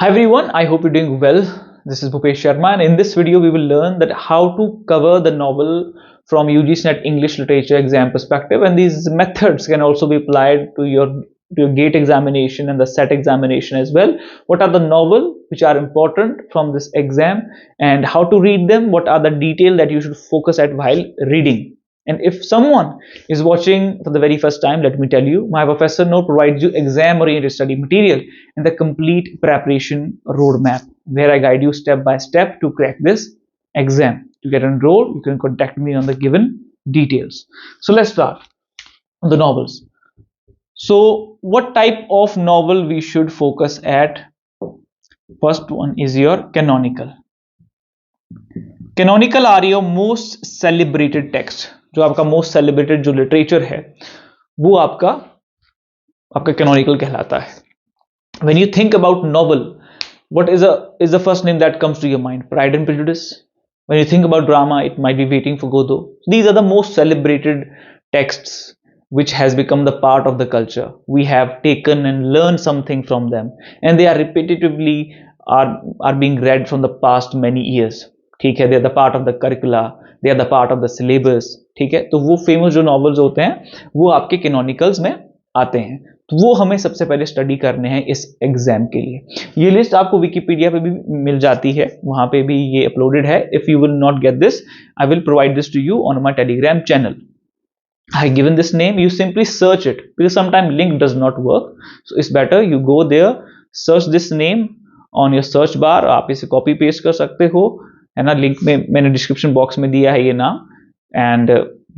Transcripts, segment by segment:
Hi everyone, I hope you're doing well. This is Bhupesh Sharma, and in this video we will learn that how to cover the novel from UGC NET English Literature exam perspective, and these methods can also be applied to your GATE examination and the SET examination as well. What are the novel which are important from this exam, and how to read them? What are the detail that you should focus at while reading? And if someone is watching for the very first time, let me tell you, my professor note provides you exam-oriented study material and the complete preparation roadmap, where I guide you step by step to crack this exam. To get enrolled, you can contact me on the given details. So let's start the novels. So what type of novel we should focus at? First one is your canonical. Canonical are your most celebrated text. जो आपका most celebrated जो literature है वो आपका canonical कहलाता है. When you think about novel, what is the first name that comes to your mind? Pride and Prejudice. When you think about drama, it might be Waiting for Godot. These are the most celebrated texts which has become the part of the culture. We have taken and learned something from them, and they are repetitively are being read from the past many years. ठीक है, they are the part of the curricula, they are the part of the syllabus. ठीक है, तो वो famous जो novels होते हैं वो आपके कैनोनिकल्स में आते हैं, तो वो हमें सबसे पहले स्टडी करने हैं इस एग्जाम के लिए. ये लिस्ट आपको विकिपीडिया पे भी मिल जाती है, वहां पे भी ये अपलोडेड है. If you will not get this, I will provide this to you on my Telegram channel. I given this name, you simply search it because sometimes link does not work, so it's better you go there, search this name on your search bar. आप इसे copy paste कर सकते हो, है ना. Link में मैंने description box में दिया है ये नाम, and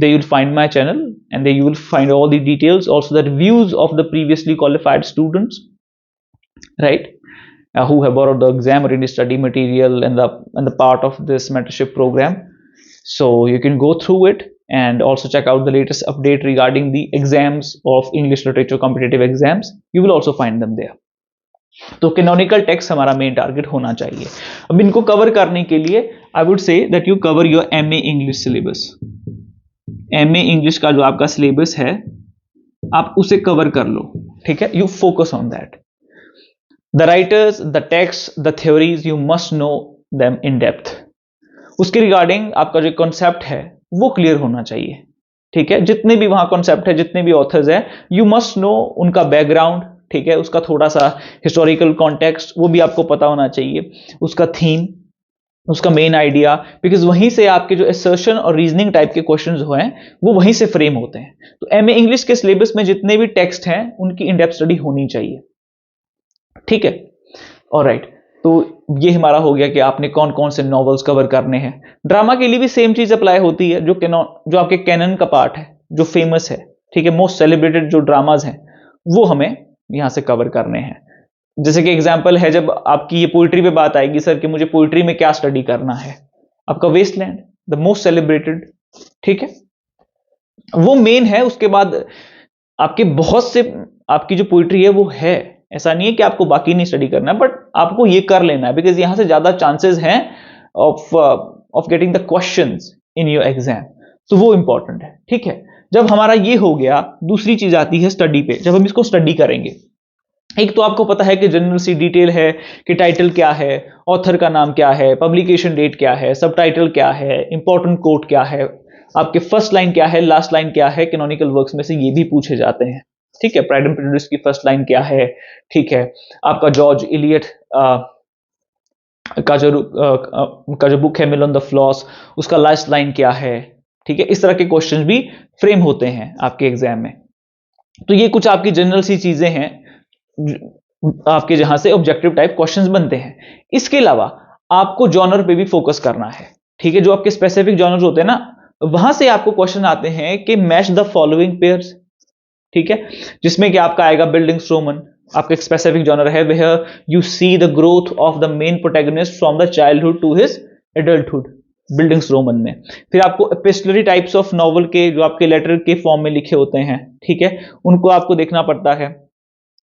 there you will find my channel, and there you will find all the details, also the reviews of the previously qualified students, right, who have borrowed the exam or study material and the part of this mentorship program. So you can go through it and also check out the latest update regarding the exams of English literature competitive exams. You will also find them there. तो canonical text हमारा main target होना चाहिए. अब इनको cover करने के लिए I would say that you cover your MA English syllabus. MA English का जो आपका सिलेबस है आप उसे कवर कर लो, ठीक है. You focus on that. The writers, the text, the theories, you must know them in depth. उसके रिगार्डिंग आपका जो कॉन्सेप्ट है वो क्लियर होना चाहिए, ठीक है. जितने भी वहां कॉन्सेप्ट है, जितने भी ऑथर्स है, यू मस्ट नो उनका बैकग्राउंड, ठीक है. उसका थोड़ा सा हिस्टोरिकल कॉन्टेक्स्ट वो भी आपको पता होना चाहिए. उसका थीम, उसका मेन आइडिया, बिकॉज वहीं से आपके जो असर्शन और रीजनिंग टाइप के क्वेश्चंस जो हैं वो वहीं से फ्रेम होते हैं. तो एमए इंग्लिश के सिलेबस में जितने भी टेक्स्ट हैं उनकी इन डेप्थ स्टडी होनी चाहिए, ठीक है. ऑलराइट, तो ये हमारा हो गया कि आपने कौन कौन से नॉवेल्स कवर करने हैं. ड्रामा के लिए भी सेम चीज अप्लाई होती है. जो आपके कैनन का पार्ट है, जो फेमस है, ठीक है, मोस्ट सेलिब्रेटेड जो ड्रामाज हैं वो हमें यहां से कवर करने हैं. जैसे कि एग्जांपल है, जब आपकी ये पोइट्री पे बात आएगी सर कि मुझे पोइट्री में क्या स्टडी करना है, आपका वेस्टलैंड, द मोस्ट सेलिब्रेटेड, ठीक है, वो मेन है. उसके बाद आपके बहुत से आपकी जो पोइट्री है वो है. ऐसा नहीं है कि आपको बाकी नहीं स्टडी करना है, बट आपको ये कर लेना है बिकॉज यहां से ज्यादा चांसेस हैं of getting the questions in your exam. तो वो इंपॉर्टेंट है, ठीक है. जब हमारा ये हो गया, दूसरी चीज आती है स्टडी पे. जब हम इसको स्टडी करेंगे, एक तो आपको पता है कि जनरल सी डिटेल है कि टाइटल क्या है, ऑथर का नाम क्या है, पब्लिकेशन डेट क्या है, सब टाइटल क्या है, इंपॉर्टेंट कोट क्या है, आपके फर्स्ट लाइन क्या है, लास्ट लाइन क्या है. कैनोनिकल वर्क्स में से ये भी पूछे जाते हैं, ठीक है. प्राइड एंड प्रेजुडिस की फर्स्ट लाइन क्या है, ठीक है. आपका जॉर्ज इलियट का जो बुक है मिल ऑन द फ्लॉस, उसका लास्ट लाइन क्या है, ठीक है. इस तरह के क्वेश्चन भी फ्रेम होते हैं आपके एग्जाम में. तो ये कुछ आपकी जनरल सी चीजें हैं आपके जहां से ऑब्जेक्टिव टाइप क्वेश्चंस बनते हैं. इसके अलावा आपको जॉनर पे भी फोकस करना है, ठीक है. जो आपके स्पेसिफिक जॉनर्स होते हैं ना, वहां से आपको क्वेश्चन आते हैं कि मैच द फॉलोइंग पेयर्स, ठीक है, जिसमें कि आपका आएगा बिल्डिंग्स रोमन. आपका एक स्पेसिफिक जॉनर है, where you see the growth of the main protagonist from the childhood to his adulthood, bildungsroman में. फिर आपको एपिस्टलरी टाइप्स ऑफ नॉवल के जो आपके लेटर के फॉर्म में लिखे होते हैं, ठीक है, उनको आपको देखना पड़ता है.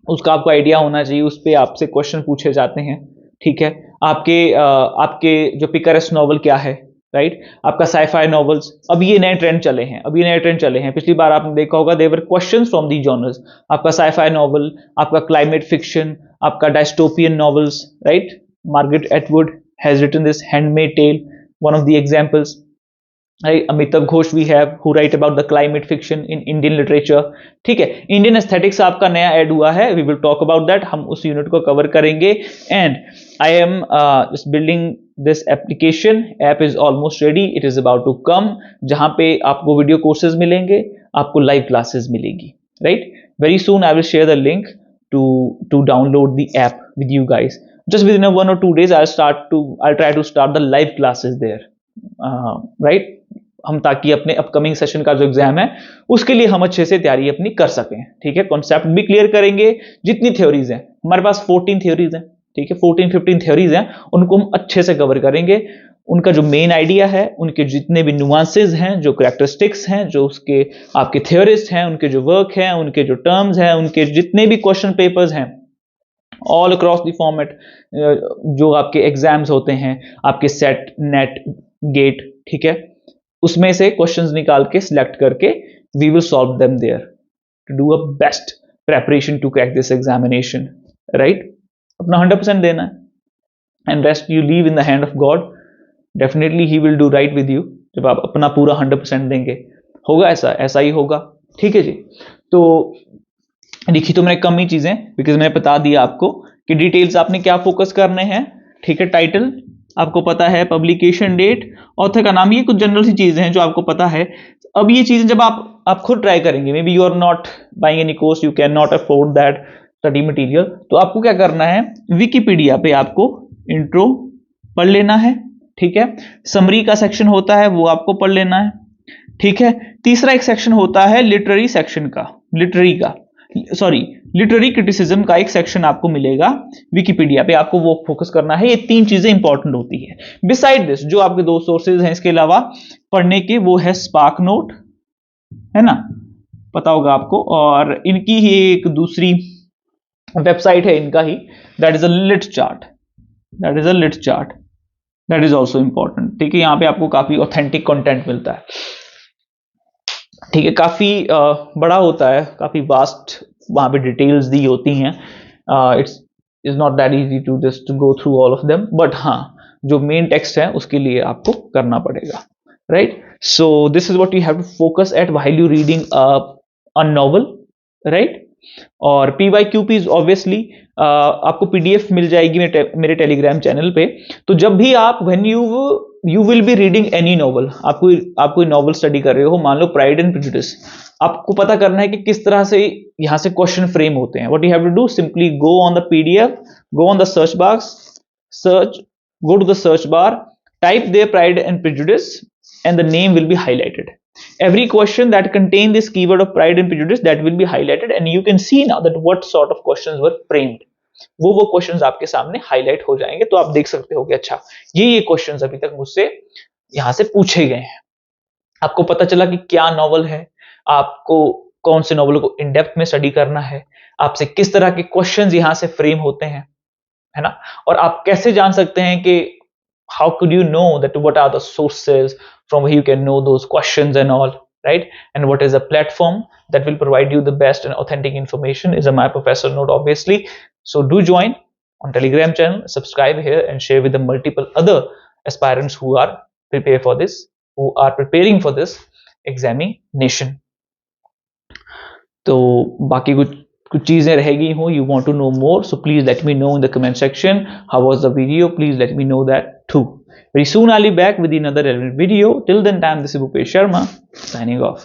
उसका आपको आइडिया होना चाहिए, उस पर आपसे क्वेश्चन पूछे जाते हैं, ठीक है. आपके जो पिकरेस्ट नॉवल क्या है, राइट आपका साइफाई नॉवेल्स, अब ये नए ट्रेंड चले हैं, पिछली बार आपने देखा होगा there were questions from the genres, आपका साइफाई नॉवल, आपका क्लाइमेट फिक्शन, आपका dystopian novels, right Margaret Atwood has written this handmade tale, one of the examples, Amitabh Ghosh we have who write about the climate fiction in Indian literature. ठीक है, Indian aesthetics आपका नया add हुआ है, we will talk about that, हम उस unit को cover करेंगे। And I am just building this application, app is almost ready, it is about to come, जहां पे आपको वीडियो कोर्सेज मिलेंगे, आपको लाइव क्लासेस मिलेगी, right very soon I will share the link to download the app with you guys. Just within 1 or 2 days I'll try to start the live classes there, right, हम ताकि अपने upcoming session का जो exam है उसके लिए हम अच्छे से तैयारी अपनी कर सकें। ठीक है, कॉन्सेप्ट भी क्लियर करेंगे, जितनी थ्योरीज हैं हमारे पास 14 थ्योरीज हैं, ठीक है 14-15 थ्योरीज हैं, उनको हम अच्छे से कवर करेंगे, उनका जो मेन आइडिया है, उनके जितने भी नुआंसेस हैं, जो कैरेक्टरिस्टिक्स हैं, जो उसके आपके थ्योरिस्ट हैं, उनके जो वर्क हैं, उनके जो टर्म्स हैं, उनके जितने भी क्वेश्चन पेपर्स हैं ऑल अक्रॉस द फॉर्मेट, जो आपके एग्जाम्स होते हैं आपके सेट नेट गेट, ठीक है उसमें से क्वेश्चंस निकाल के सिलेक्ट करके we will solve them there to do a best preparation to crack this examination, right अपना 100% देना है and rest you leave in the hand of God, definitely he will do right with you. जब आप अपना पूरा 100% देंगे होगा ऐसा ही होगा। ठीक है जी, तो लिखी तो मैंने कम ही चीजें, बिकॉज मैंने बता दिया आपको कि डिटेल्स आपने क्या फोकस करने हैं। ठीक है, टाइटल आपको पता है, पब्लिकेशन डेट, ऑथर का नाम, ये कुछ जनरल सी चीजें हैं जो आपको पता है। अब ये चीजें जब आप खुद ट्राई करेंगे, may be you are not buying any course, you can not afford that study material, तो आपको क्या करना है, विकिपीडिया पे आपको इंट्रो पढ़ लेना है। ठीक है, समरी का सेक्शन होता है वो आपको पढ़ लेना है। ठीक है, तीसरा एक सेक्शन होता है लिटरेरी सेक्शन का, लिटरेरी क्रिटिसिज्म का एक सेक्शन आपको मिलेगा विकिपीडिया पे, आपको वो फोकस करना है। ये 3 चीजें इंपॉर्टेंट होती है। बिसाइड दिस जो आपके 2 सोर्सेज हैं इसके अलावा पढ़ने के, वो है स्पार्क नोट, है ना, पता होगा आपको, और इनकी ही एक दूसरी वेबसाइट है इनका ही, that is a lit chart, that is also important. ठीक है, यहाँ पे आपको काफी ऑथेंटिक कंटेंट मिलता है। ठीक है, काफी बड़ा होता है, काफी वास्ट वहां पे डिटेल्स दी होती हैं, it's is not that easy to just to go through all of them, but हाँ जो मेन टेक्स्ट है उसके लिए आपको करना पड़ेगा, right. So this is what you have to focus at while you reading a novel, right. और PYQP obviously आपको PDF मिल जाएगी मेरे टेलीग्राम चैनल पे। तो जब भी आप when you will be reading any novel, आप कोई नॉवल स्टडी कर रहे हो, मान लो प्राइड एंड प्रेजुडिस, आपको पता करना है कि किस तरह से यहां से क्वेश्चन फ्रेम होते हैं। What you have to do, simply go on the PDF, go on the search box, go to the search bar, type there Pride and Prejudice and the name will be highlighted. Every question that contain this keyword of Pride and Prejudice, that will be highlighted and you can see now that what sort of questions were framed. वो questions आपके सामने highlight हो जाएंगे, तो आप देख सकते हो कि अच्छा ये questions अभी तक मुझसे यहाँ से पूछे गए हैं। आपको पता चला कि क्या नॉवल है, आपको कौन से नॉवल को इन डेप्थ में स्टडी करना है, आपसे किस तरह के क्वेश्चंस यहाँ से फ्रेम होते हैं, है ना। और आप कैसे जान सकते हैं कि how could you know that what are the sources from where you can know those questions and all, right? And what is a platform that will provide you the best and authentic information is a My Professor Note, obviously. So do join on Telegram channel, subscribe here and share with the multiple other aspirants who are preparing for this examination. तो बाकी कुछ चीजें रहेगी हो, you want to know more, so please let me know in the comment section. How was the video? Please let me know that too. Very soon I'll be back with another relevant video. Till then time, this is Bhupesh Sharma signing off.